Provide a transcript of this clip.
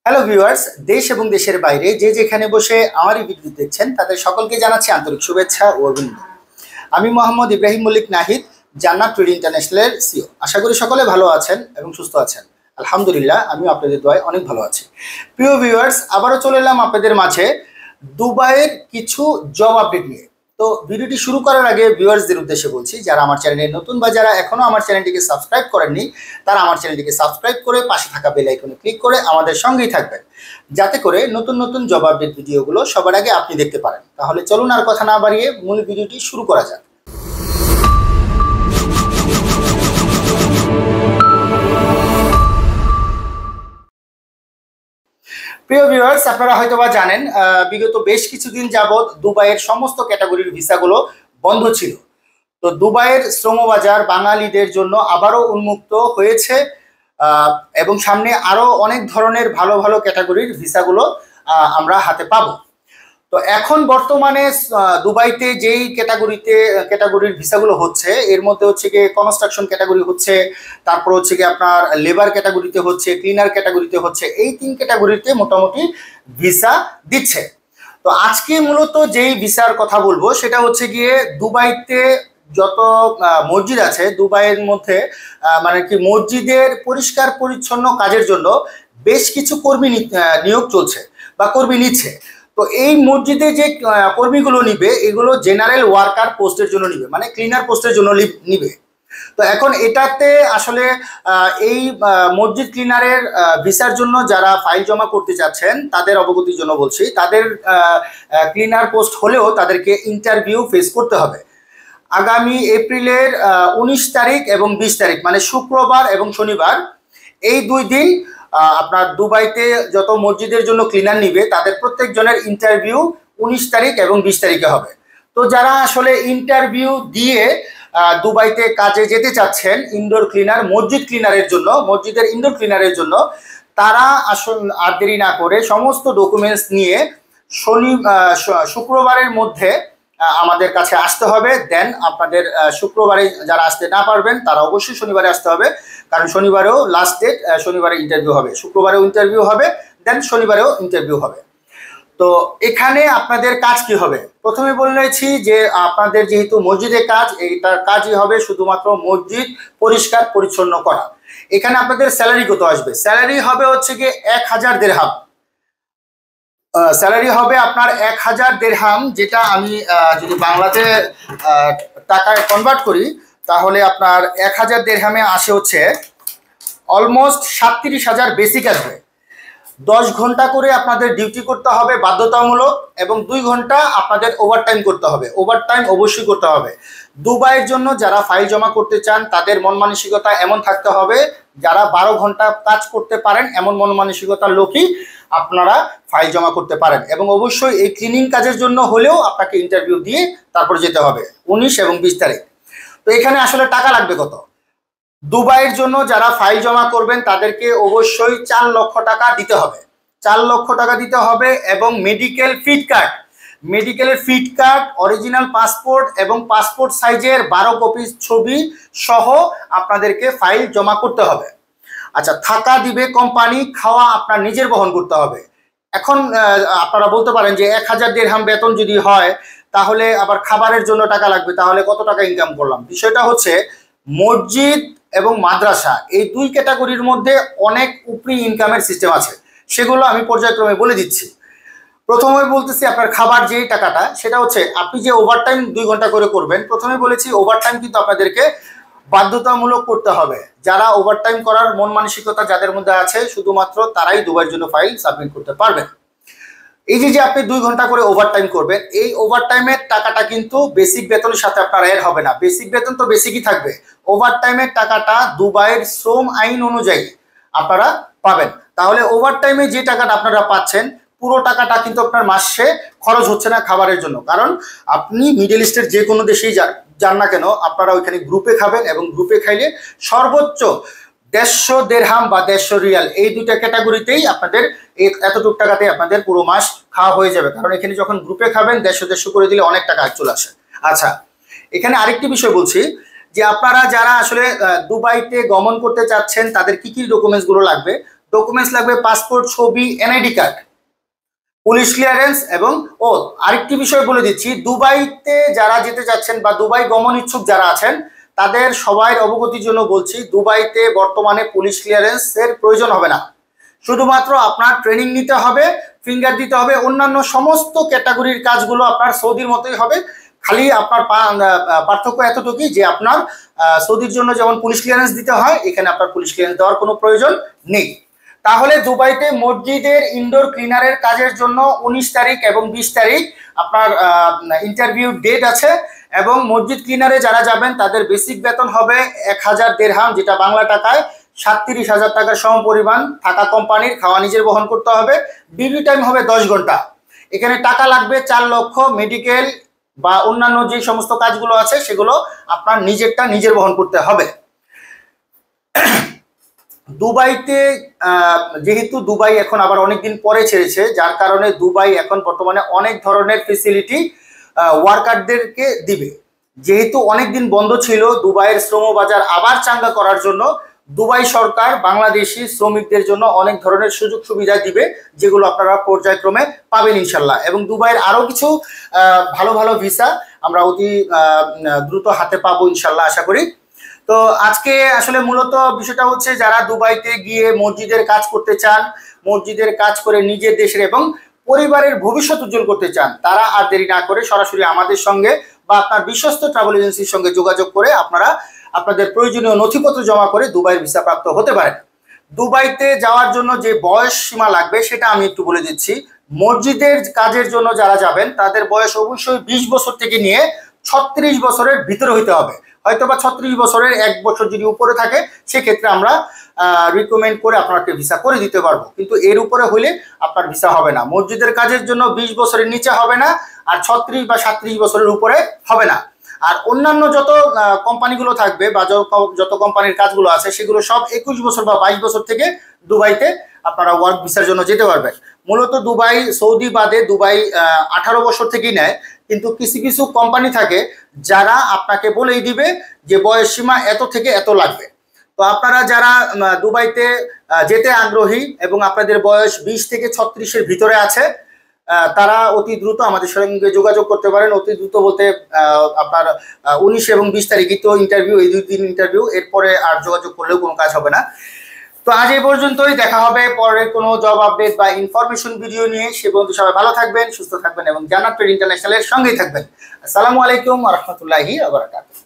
Hello viewers, দেশ এবং দেশের বাইরে যে যেখানে বসে আমার এই ভিডিও দেখছেন তাদের সকলকে জানাচ্ছি আন্তরিক শুভেচ্ছা ও অভিনন্দন। আমি মোহাম্মদ ইব্রাহিম মল্লিক নাহিদ, জান্নাত ট্রেড ইন্টারন্যাশনালের সিও। আশা করি সকলে ভালো আছেন এবং সুস্থ আছেন। আলহামদুলিল্লাহ, আমিও আপনাদের দোয়ায় অনেক ভালো আছি। প্রিয় ভিউয়ার্স, আবারও চলে এলাম আপনাদের মাঝে দুবাইয়ের কিছু জব আপডেট নিয়ে। তো ভিডিওটি শুরু করার আগে ভিউয়ার্সদের উদ্দেশ্যে বলছি, যারা আমার চ্যানেলে নতুন বা যারা এখনো আমার চ্যানেলটিকে সাবস্ক্রাইব করেননি তারা আমার চ্যানেলটিকে সাবস্ক্রাইব করে পাশে থাকা বেল আইকনে ক্লিক করে আমাদের সঙ্গেই থাকবেন, যাতে করে নতুন নতুন জব আপডেট ভিডিওগুলো সবার আগে আপনি দেখতে পারেন। তাহলে চলুন আর কথা না বাড়িয়ে মূল ভিডিওটি শুরু করা যাক। প্রিয় ভিউয়ার্স, আপনারা হয়তোবা জানেন বিগত বেশ কিছুদিন যাবৎ দুবাইয়ের সমস্ত ক্যাটাগরির ভিসাগুলো বন্ধ ছিল। তো দুবাইয়ের শ্রমবাজার বাঙালিদের জন্য আবারও উন্মুক্ত হয়েছে এবং সামনে আরো অনেক ধরনের ভালো ভালো ক্যাটাগরির ভিসাগুলো আমরা হাতে পাবো। তো এখন বর্তমানে দুবাইতে যেই ক্যাটাগরির ভিসাগুলো হচ্ছে, এর মধ্যে হচ্ছে গিয়ে কনস্ট্রাকশন ক্যাটাগরি হচ্ছে, তারপর হচ্ছে গিয়ে আপনার লেবার ক্যাটাগরিতে হচ্ছে, ক্লিনার ক্যাটাগরিতে হচ্ছে, এই তিন ক্যাটাগরিতে মোটামুটি ভিসা দিচ্ছে। তো আজকে মূলত যেই ভিসার কথা বলবো সেটা হচ্ছে গিয়ে দুবাইতে যত মসজিদ আছে দুবাইয়ের মধ্যে, মানে কি মসজিদের পরিষ্কার পরিচ্ছন্ন কাজের জন্য বেশ কিছু কর্মী নিয়োগ চলছে বা কর্মী নিচ্ছে। তো এই মসজিদে যে কর্মীগুলো নিবে এগুলো জেনারেল ওয়ার্কার পোস্টের জন্য নিবে, মানে ক্লিনার পোস্টের জন্য নিবে। তো এখন এটাতে আসলে এই মসজিদ ক্লিনারের ভিসার জন্য যারা ফাইল জমা করতে চাচ্ছেন তাদের অবগতির জন্য বলছি, তাদের ক্লিনার পোস্ট হলেও তাদেরকে ইন্টারভিউ ফেস করতে হবে। আগামী এপ্রিলের 19 তারিখ এবং 20 তারিখ, মানে শুক্রবার এবং শনিবার, এই দুই দিন আপনার দুবাইতে যত মসজিদের জন্য ক্লিনার নিবে তাদের প্রত্যেকজনের ইন্টারভিউ 19 তারিখ এবং 20 তারিখে হবে। তো যারা আসলে ইন্টারভিউ দিয়ে দুবাইতে কাজে যেতে চাচ্ছেন ইনডোর ক্লিনার, মসজিদ ক্লিনারের জন্য, মসজিদের ইনডোর ক্লিনারের জন্য, তারা আসলে আর দেরি না করে সমস্ত ডকুমেন্টস নিয়ে শুক্রবারের মধ্যে আমাদের কাছে আসতে হবে। দেন আপনাদের শুক্রবারে যারা আসতে না পারবেন তারা অবশ্যই শনিবারে আসতে হবে, কারণ শনিবারেও লাস্ট ডেট, শনিবারে ইন্টারভিউ হবে, শুক্রবারেও ইন্টারভিউ হবে, দেন শনিবারেও ইন্টারভিউ হবে। তো এখানে আপনাদের কাজ কি হবে? প্রথমে বলেছি যে আপনাদের যেহেতু মসজিদের কাজ, এইটার কাজই হবে শুধুমাত্র মসজিদ পরিষ্কার পরিচ্ছন্ন করা। এখানে আপনাদের স্যালারি কত আসবে? স্যালারি হবে হচ্ছে গিয়ে 1000 দিরহাম। স্যালারি হবে আপনার 1000 দিরহাম, যেটা আমি যদি বাংলাতে টাকায় কনভার্ট করি তাহলে আপনার 1000 দিরহামে আসে হচ্ছে অলমোস্ট 37,000 বেসিক আসবে। 10 ঘন্টা করে আপনাদের ডিউটি করতে হবে বাধ্যতামূলক, এবং 2 ঘন্টা আপনাদের ওভারটাইম করতে হবে। ওভারটাইম অবশ্যই করতে হবে। দুবাইয়ের জন্য যারা ফাইল জমা করতে চান তাদের মন মানসিকতা এমন থাকতে হবে, যারা 12 ঘন্টা কাজ করতে পারেন এমন মন মানসিকতার লোকই আপনারা ফাইল জমা করতে পারেন। এবং অবশ্যই এই ক্লিনিং কাজের জন্য হলেও আপনাকে ইন্টারভিউ দিয়ে তারপর যেতে হবে 19 এবং 20 তারিখ। তো এখানে আসলে টাকা লাগবে কত? দুবাইয়ের জন্য যারা ফাইল জমা করবেন তাদেরকে অবশ্যই 4 লক্ষ টাকা দিতে হবে। 4 লক্ষ টাকা দিতে হবে, এবং মেডিকেলের ফিট কার্ড, অরিজিনাল পাসপোর্ট এবং পাসপোর্ট সাইজের 12 কপি ছবি সহ আপনাদেরকে ফাইল জমা করতে হবে। আচ্ছা, থাকা দিবে কোম্পানি, খাওয়া আপনার নিজের বহন করতে হবে। এখন আপনারা বলতে পারেন যে 1000 দিরহাম বেতন যদি হয় তাহলে আবার খাবারের জন্য টাকা লাগবে, তাহলে কত টাকা ইনকাম করলাম? বিষয়টা হচ্ছে মসজিদ এবং মাদ্রাসা এই দুই ক্যাটাগরির মধ্যে অনেক উপরি ইনকামের সিস্টেম আছে, সেগুলো আমি পর্যায়ক্রমে বলে দিচ্ছি। প্রথমে বলতেছি আপনার খাবার যে টাকাটা, সেটা হচ্ছে আপনি যে ওভারটাইম 2 ঘন্টা করে করবেন, প্রথমে বলেছি ওভারটাইম কিন্তু আপনাদেরকে বাধ্যতামূলক করতে হবে। যারা ওভারটাইম করার মন মানসিকতা যাদের মধ্যে আছে শুধুমাত্র তারাই দুবাইয়ের জন্য ফাইল সাবমিট করতে পারবেন। এই যে আপনি 2 ঘন্টা করে ওভারটাইম করবেন, এই ওভারটাইমের টাকাটা কিন্তু বেসিক বেতনের সাথে আপনার এড হবে না। বেসিক বেতন তো বেসিকই থাকবে, ওভারটাইমের টাকাটা দুবাইয়ের শ্রম আইন অনুযায়ী আপনারা পাবেন। তাহলে ওভারটাইমে যে টাকাটা আপনারা পাচ্ছেন পুরো টাকাটা কিন্তু আপনার মাসে খরচ হচ্ছে না খাবারের জন্য। কারণ আপনি মিডল ইস্টের যে কোনো দেশেই যান না কেন, আপনারা ওইখানে গ্রুপে খাবেন, এবং গ্রুপে খাইলে সর্বোচ্চ 150 দিরহাম বা 150 রিয়াল, এই দুইটা ক্যাটাগরিতেই আপনাদের এতটুকু টাকাতে আপনাদের পুরো মাস খাওয়া হয়ে যাবে। কারণ এখানে যখন গ্রুপে খাবেন 150 করে দিলে অনেক টাকা চলে আসে। আচ্ছা, এখানে আরেকটি বিষয় বলছি যে আপনারা যারা আসলে দুবাইতে গমন করতে চাচ্ছেন তাদের কি কি ডকুমেন্টসগুলো লাগবে। ডকুমেন্টস লাগবে পাসপোর্ট, ছবি, এনআইডি কার্ড, পুলিশ ক্লিয়ারেন্স এবং আরেকটি বিষয় বলে দিচ্ছি, দুবাইতে যারা যেতে যাচ্ছেন বা দুবাই গমন ইচ্ছুক যারা আছেন তাদের সবাই অবগতির জন্য বলছি, দুবাইতে বর্তমানে পুলিশ ক্লিয়ারেন্সের প্রয়োজন হবে না। শুধুমাত্র আপনার ট্রেনিং নিতে হবে, ফিঙ্গার দিতে হবে, অন্যান্য সমস্ত ক্যাটাগরির কাজগুলো আপনার সৌদির মতোই হবে। খালি আপনার পার্থক্য এতটুকুই যে আপনার সৌদির জন্য যেমন পুলিশ ক্লিয়ারেন্স দিতে হয়, এখানে আপনার পুলিশ ক্লিয়ারেন্স দেওয়ার কোনো প্রয়োজন নেই। তাহলে দুবাইতে মসজিদের ইনডোর ক্লিনারের কাজের জন্য 19 তারিখ এবং 20 তারিখ আপনার ইন্টারভিউ ডেট আছে। এবং মসজিদ ক্লিনারে যারা যাবেন তাদের বেসিক বেতন হবে 1000 দিরহাম, যেটা বাংলা টাকায় 37,000 টাকার সমপরিমাণ। থাকা কোম্পানির, খাওয়া নিজের বহন করতে হবে। ডিউটি টাইম হবে 10 ঘন্টা। এখানে টাকা লাগবে 4 লক্ষ। মেডিকেল বা অন্যান্য যে সমস্ত কাজগুলো আছে সেগুলো আপনার নিজেরটা নিজের বহন করতে হবে। দুবাইতে যেহেতু দুবাই এখন আবার অনেকদিন পরে ছেড়েছে, যার কারণে দুবাই এখন বর্তমানে অনেক ধরনের ফেসিলিটি ওয়ার্কারদেরকে দিবে। যেহেতু অনেকদিন বন্ধ ছিল, দুবাইয়ের শ্রম বাজার আবার চাঙ্গা করার জন্য দুবাই সরকার বাংলাদেশি শ্রমিকদের জন্য অনেক ধরনের সুযোগ সুবিধা দিবে, যেগুলো আপনারা পর্যায়ক্রমে পাবেন ইনশাল্লাহ। এবং দুবাইয়ের আরো কিছু ভালো ভালো ভিসা আমরা অতি দ্রুত হাতে পাবো ইনশাল্লাহ, আশা করি। তো আজকে আসলে মূলত বিষয়টা হচ্ছে, যারা দুবাইতে গিয়ে মসজিদের কাজ করতে চান, মসজিদের কাজ করে নিজের দেশের এবং পরিবারের ভবিষ্যৎ উজ্জ্বল করতে চান, তারা আর দেরি না করে সরাসরি আমাদের সঙ্গে বা আপনার বিশ্বস্ত ট্রাভেল এজেন্সির সঙ্গে যোগাযোগ করে আপনারা আপনাদের প্রয়োজনীয় নথিপত্র জমা করে দুবাইয়ের ভিসা প্রাপ্ত হতে পারেন। দুবাইতে যাওয়ার জন্য যে বয়স সীমা লাগবে সেটা আমি একটু বলে দিচ্ছি। মসজিদের কাজের জন্য যারা যাবেন তাদের বয়স অবশ্যই 20 বছর থেকে নিয়ে 36 বছরের ভিতরে হইতে হবে। হয়তো বা 36 বছরের 1 বছর যদি উপরে থাকে সেক্ষেত্রে আমরা রিকমেন্ড করে আপনাকে ভিসা করে দিতে পারবো, কিন্তু এর উপরে হলে আপনার ভিসা হবে না। মসজিদের কাজের জন্য 20 বছরের নিচে হবে না, আর 36 বা 37 বছরের উপরে হবে না। আর অন্যান্য যত কোম্পানিগুলো থাকবে বা যত কোম্পানির কাজগুলো আছে সেগুলো সব 21 বছর বা 22 বছর থেকে দুবাইতে আপনারা ওয়ার্ক ভিসার জন্য যেতে পারবেন। মূলত দুবাই, সৌদি বাদে দুবাই 18 বছর থেকেই নেয়, কিন্তু কিছু কিছু কোম্পানি থাকে যারা আপনাকে বলেই দিবে যে বয়স সীমা এত থেকে এত লাগবে। তো আপনারা যারা দুবাইতে যেতে আগ্রহী এবং আপনাদের বয়স 20 থেকে 36-এর ভিতরে আছে, তারা অতি দ্রুত আমাদের সঙ্গে যোগাযোগ করতে পারেন। অতি দ্রুত বলতে আপনার 19 এবং 20 তারিখই তো ইন্টারভিউ, এই 2 দিন ইন্টারভিউ, এরপরে আর যোগাযোগ করলেও কোনো কাজ হবে না। তো আজ এই পর্যন্তই, দেখা হবে পরের কোনো জব আপডেট বা ইনফরমেশন ভিডিও নিয়ে। সে পর্যন্ত সবাই ভালো থাকবেন, সুস্থ থাকবেন এবং জান্নাত ট্রেড ইন্টারন্যাশনালের সঙ্গেই থাকবেন। আসসালামু আলাইকুম ওয়া রাহমাতুল্লাহি ওয়া বারাকাতুহু।